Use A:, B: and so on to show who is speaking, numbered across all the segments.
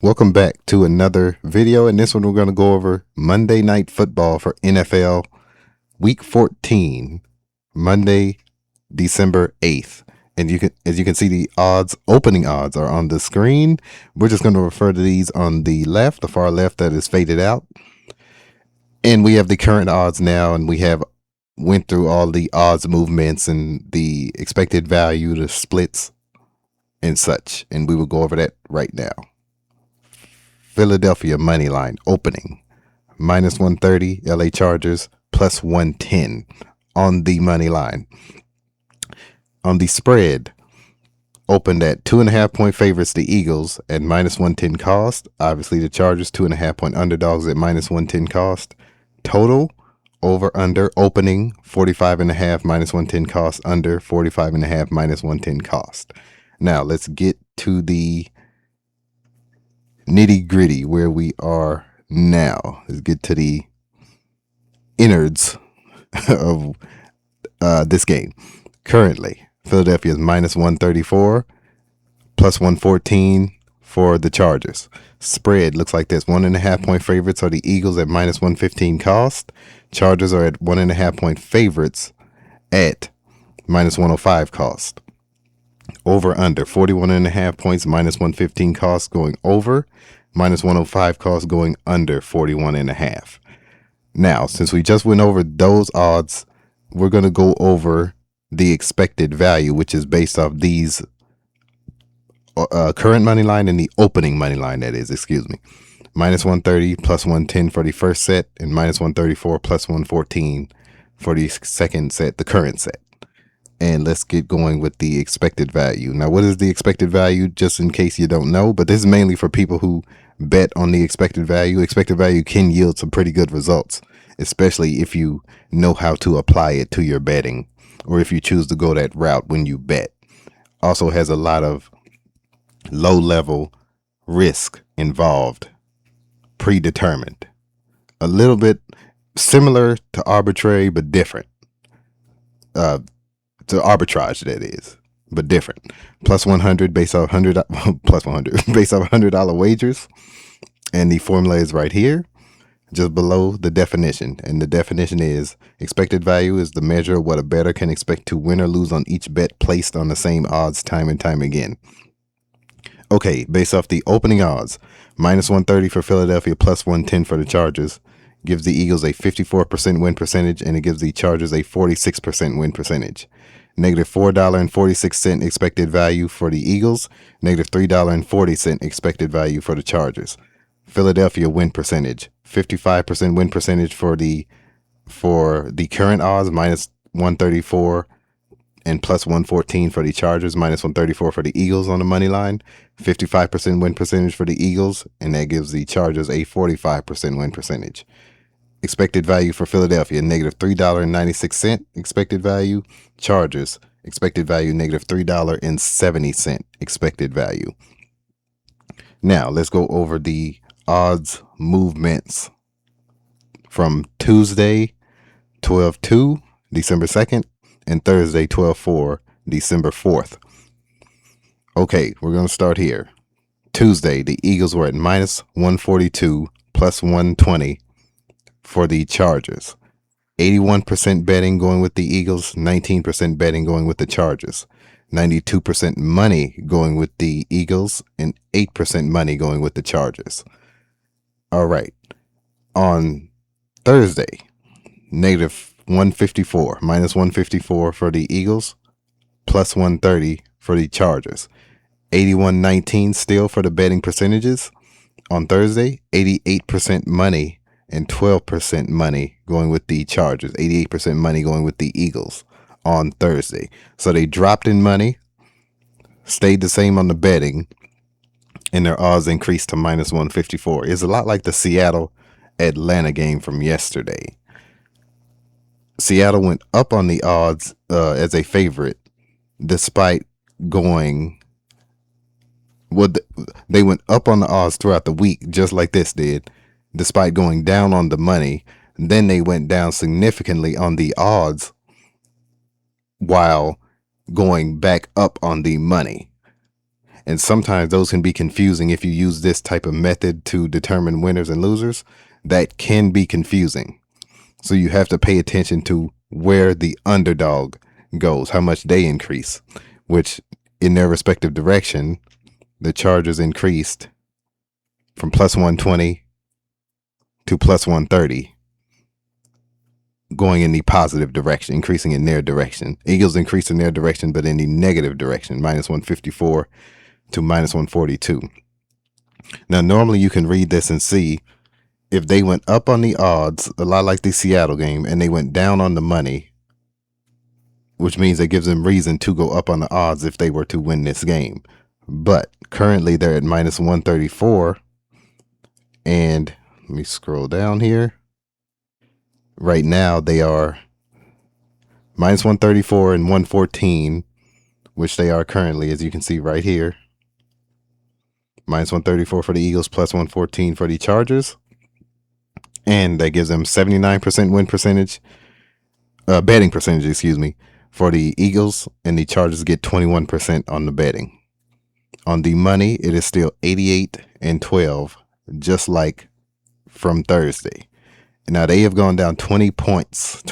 A: Welcome back to another video. In this one, we're going to go over Monday Night Football for NFL Week 14, Monday, December 8th. And as you can see, the opening odds are on the screen. We're just going to refer to these on the left, the far left that is faded out. And we have the current odds now, and we went through all the odds movements and the expected value, the splits and such. And we will go over that right now. Philadelphia money line opening minus 130, LA Chargers plus 110 on the money line. On the spread, opened at 2.5 point favorites, the Eagles at minus 110 cost. Obviously, the Chargers 2.5 point underdogs at minus 110 cost. Total over under opening 45.5 minus 110 cost, under 45.5 minus 110 cost. Now let's get to the nitty gritty where we are now. Let's get to the innards of this game. Currently, Philadelphia is minus 134, plus 114 for the Chargers. Spread looks like this: 1.5 point favorites are the Eagles at minus 115 cost. Chargers are at 1.5 point favorites at minus 105 cost. Over under 41.5 points, minus 115 cost going over, minus 105 cost going under 41.5. Now, since we just went over those odds, we're going to go over the expected value, which is based off these current money line and the opening money line, that is, excuse me. Minus 130 plus 110 for the first set, and minus 134 plus 114 for the second set, the current set. And let's get going with the expected value. Now, what is the expected value? Just in case you don't know, but this is mainly for people who bet on the expected value. Expected value can yield some pretty good results, especially if you know how to apply it to your betting, or if you choose to go that route when you bet. Also has a lot of low-level risk involved, predetermined. A little bit similar to arbitrary, but different. To arbitrage, that is, but different. Plus 100 based off 100 plus 100 based off $100 wagers, and the formula is right here, just below the definition. And the definition is: expected value is the measure of what a bettor can expect to win or lose on each bet placed on the same odds time and time again. Okay, based off the opening odds, minus 130 for Philadelphia, plus 110 for the Chargers, gives the Eagles a 54% win percentage, and it gives the Chargers a 46% win percentage. Negative $4.46 expected value for the Eagles. Negative $3.40 expected value for the Chargers. Philadelphia win percentage: 55% win percentage for the current odds, minus 134, and plus 114 for the Chargers, minus 134 for the Eagles on the money line. 55% win percentage for the Eagles, and that gives the Chargers a 45% win percentage. Expected value for Philadelphia, negative $3.96 expected value. Chargers, expected value, negative $3.70 expected value. Now, let's go over the odds movements from Tuesday, 12/2, December 2nd, and Thursday, 12/4, December 4th. Okay, we're going to start here. Tuesday, the Eagles were at minus 142, plus 120 for the Chargers. 81% betting going with the Eagles, 19% betting going with the Chargers. 92% money going with the Eagles, and 8% money going with the Chargers. All right. On Thursday, negative 154, minus 154 for the Eagles, plus 130 for the Chargers. 81-19 still for the betting percentages. On Thursday, 88% money and 12% money going with the Chargers. 88% money going with the Eagles on Thursday. So they dropped in money, stayed the same on the betting, and their odds increased to minus 154. It's a lot like the Seattle-Atlanta game from yesterday. Seattle went up on the odds as a favorite, despite going... Well, they went up on the odds throughout the week, just like this did, despite going down on the money. Then they went down significantly on the odds while going back up on the money. And sometimes those can be confusing if you use this type of method to determine winners and losers. That can be confusing. So you have to pay attention to where the underdog goes, how much they increase, which in their respective direction, the Chargers increased from plus 120 to plus 130, going in the positive direction, increasing in their direction. Eagles increased in their direction, but in the negative direction, minus 154 to minus 142. Now, normally you can read this and see if they went up on the odds, a lot like the Seattle game, and they went down on the money, which means it gives them reason to go up on the odds if they were to win this game. But currently they're at minus 134. And let me scroll down here. Right now they are minus 134 and 114, which they are currently, as you can see right here. Minus 134 for the Eagles, plus 114 for the Chargers. And that gives them 79% win percentage, betting percentage, excuse me, for the Eagles, and the Chargers get 21% on the betting. On the money, it is still 88 and 12, just like from Thursday. Now they have gone down 20 points,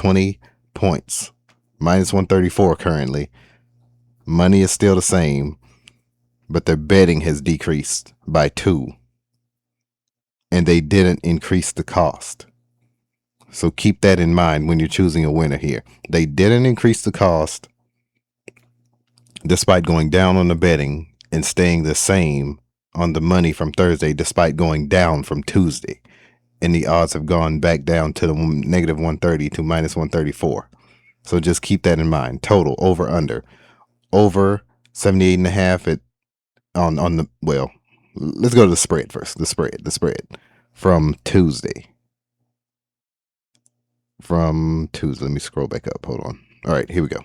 A: minus 134 currently. Money is still the same, but their betting has decreased by 2. And they didn't increase the cost. So keep that in mind when you're choosing a winner here. They didn't increase the cost despite going down on the betting and staying the same on the money from Thursday despite going down from Tuesday. And the odds have gone back down to the negative 130 to minus 134. So just keep that in mind. Total over under. Over 78.5 at on the, well, let's go to the spread first. The spread from Tuesday. Let me scroll back up. Hold on. All right, here we go.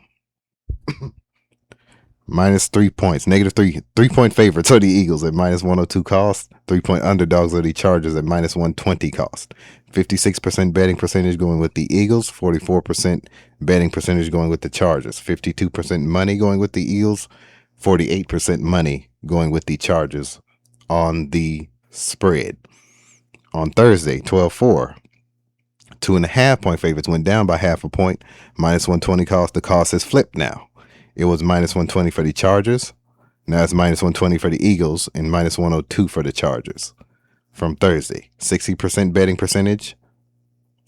A: Minus 3 points. Negative 3-point favorites are the Eagles at minus 102 cost. 3-point underdogs are the Chargers at minus 120 cost. 56% betting percentage going with the Eagles. 44% betting percentage going with the Chargers. 52% money going with the Eagles. 48% money going with the Chargers on the spread. On Thursday, 12-4. 2.5-point favorites went down by half a point. Minus 120 cost. The cost has flipped now. It was minus 120 for the Chargers. Now it's minus 120 for the Eagles and minus 102 for the Chargers from Thursday. 60% betting percentage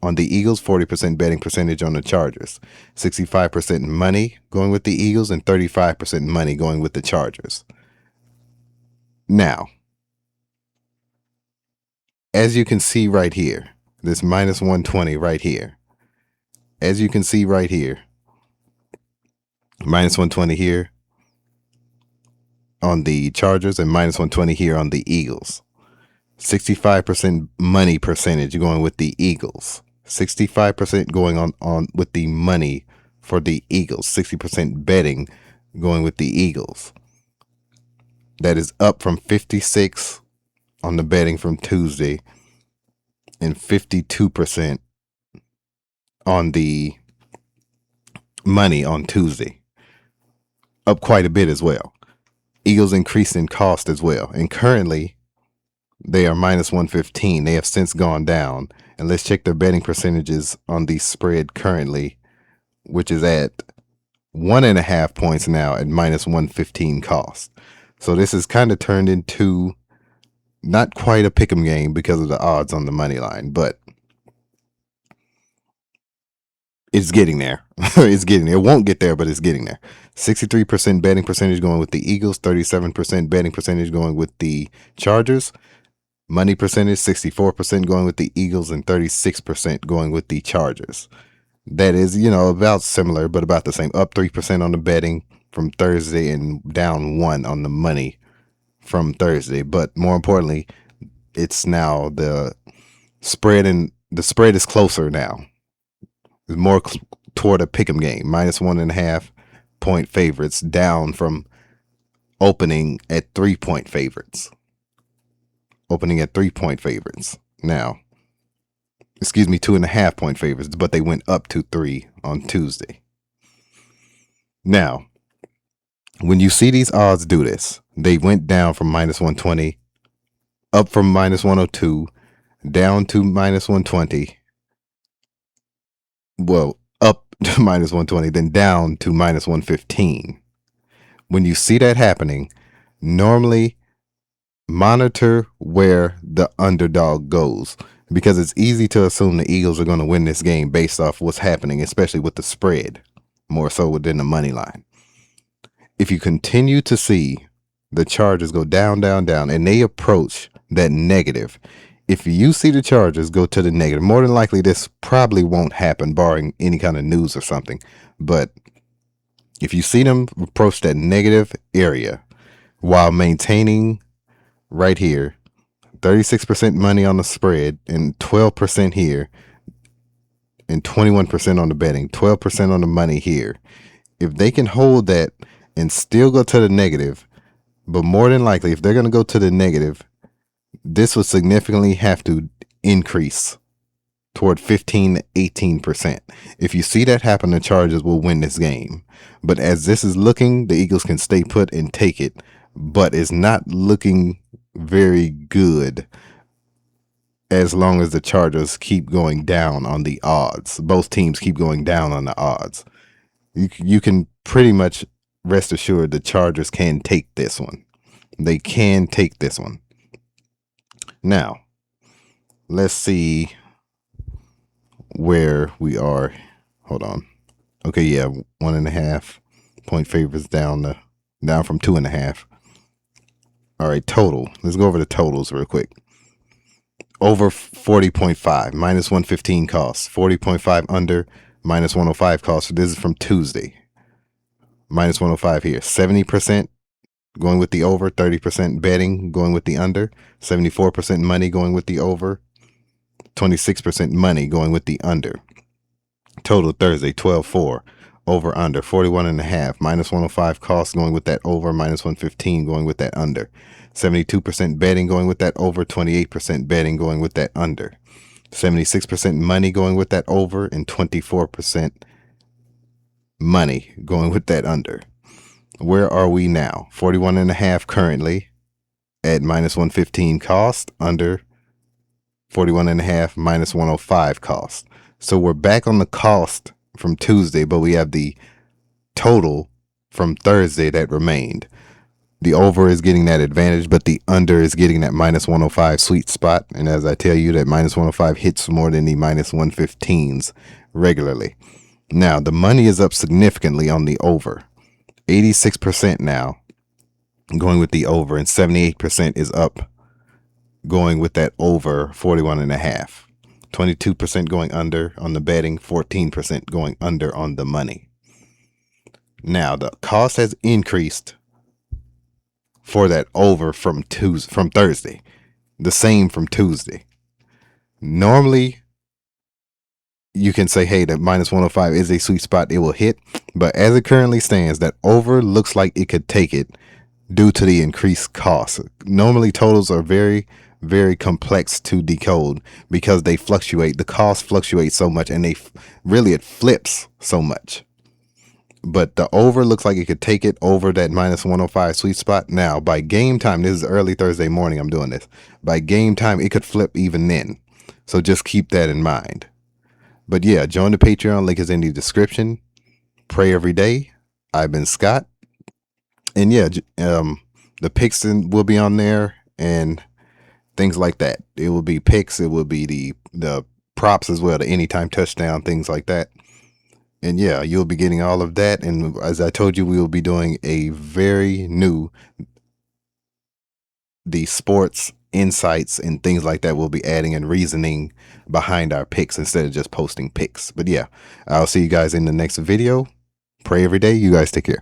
A: on the Eagles, 40% betting percentage on the Chargers. 65% money going with the Eagles and 35% money going with the Chargers. Now, as you can see right here, this minus 120 right here, as you can see right here, minus 120 here on the Chargers and minus 120 here on the Eagles. 65% money percentage going with the Eagles. 65% going on with the money for the Eagles. 60% betting going with the Eagles. That is up from 56 on the betting from Tuesday and 52% on the money on Tuesday. Up quite a bit as well. Eagles increased in cost as well. And currently, they are minus 115. They have since gone down. And let's check their betting percentages on the spread currently, which is at 1.5 points now at minus 115 cost. So this has kind of turned into not quite a pick'em game because of the odds on the money line, but it's getting there. It's getting there. It won't get there, but it's getting there. 63% betting percentage going with the Eagles, 37% betting percentage going with the Chargers. Money percentage, 64% going with the Eagles and 36% going with the Chargers. That is, about similar, but about the same. Up 3% on the betting from Thursday and down 1 on the money from Thursday. But more importantly, it's now the spread, and the spread is closer now. It's more toward a pick'em game. Minus 1.5 point favorites down from opening at 3-point favorites. Opening at 3-point favorites. Now, 2.5 point favorites, but they went up to 3 on Tuesday. Now, When you see these odds do this, they went down from minus 120, up from minus 102, down to minus 120. Well, up to minus 120, then down to minus 115. When you see that happening, normally monitor where the underdog goes, because it's easy to assume the Eagles are going to win this game based off what's happening, especially with the spread, more so within the money line. If you continue to see the Chargers go down, down, down, and they approach that negative, if you see the Chargers go to the negative, more than likely this probably won't happen barring any kind of news or something, but if you see them approach that negative area while maintaining right here 36% money on the spread and 12% here and 21% on the betting, 12% on the money here, if they can hold that and still go to the negative, but more than likely if they're going to go to the negative, this will significantly have to increase toward 15 to 18%. If you see that happen, the Chargers will win this game. But as this is looking, the Eagles can stay put and take it, but it's not looking very good as long as the Chargers keep going down on the odds. Both teams keep going down on the odds. You can pretty much rest assured the Chargers can take this one. They can take this one. Now, let's see where we are. Hold on. Okay, yeah, 1.5 point favorites down from 2.5. All right, total. Let's go over the totals real quick. Over 40.5, minus 115 costs. 40.5 under, minus 105 costs. So this is from Tuesday. Minus 105 here. 70% going with the over, 30% betting going with the under, 74% money going with the over, 26% money going with the under. Total Thursday, 12.4. Over under, 41.5. Minus 105 costs going with that over, minus 115 going with that under. 72% betting going with that over, 28% betting going with that under. 76% money going with that over, and 24% money going with that under. Where are we now? 41.5 currently at minus 115 cost, under 41.5 minus 105 cost. So we're back on the cost from Tuesday, but we have the total from Thursday that remained. The over is getting that advantage, but the under is getting that minus 105 sweet spot. And as I tell you, that minus 105 hits more than the minus 115s regularly. Now, the money is up significantly on the over. 86% now going with the over, and 78% is up going with that over 41.5. 22% going under on the betting, 14% going under on the money. Now, the cost has increased for that over from Thursday. The same from Tuesday. Normally, you can say, hey, that minus 105 is a sweet spot. It will hit. But as it currently stands, that over looks like it could take it due to the increased cost. Normally, totals are very, very complex to decode because they fluctuate. The cost fluctuates so much, and it flips so much. But the over looks like it could take it over that minus 105 sweet spot. Now, by game time, this is early Thursday morning I'm doing this. By game time, it could flip even then. So just keep that in mind. But yeah, join the Patreon. Link is in the description. Pray every day. I've been Scott. And yeah, the picks will be on there and things like that. It will be picks. It will be the props as well, the anytime touchdown, things like that. And yeah, you'll be getting all of that. And as I told you, we will be doing a very new, the sports insights and things like that. We'll be adding and reasoning behind our picks instead of just posting picks. But yeah, I'll see you guys in the next video. Pray every day. You guys take care.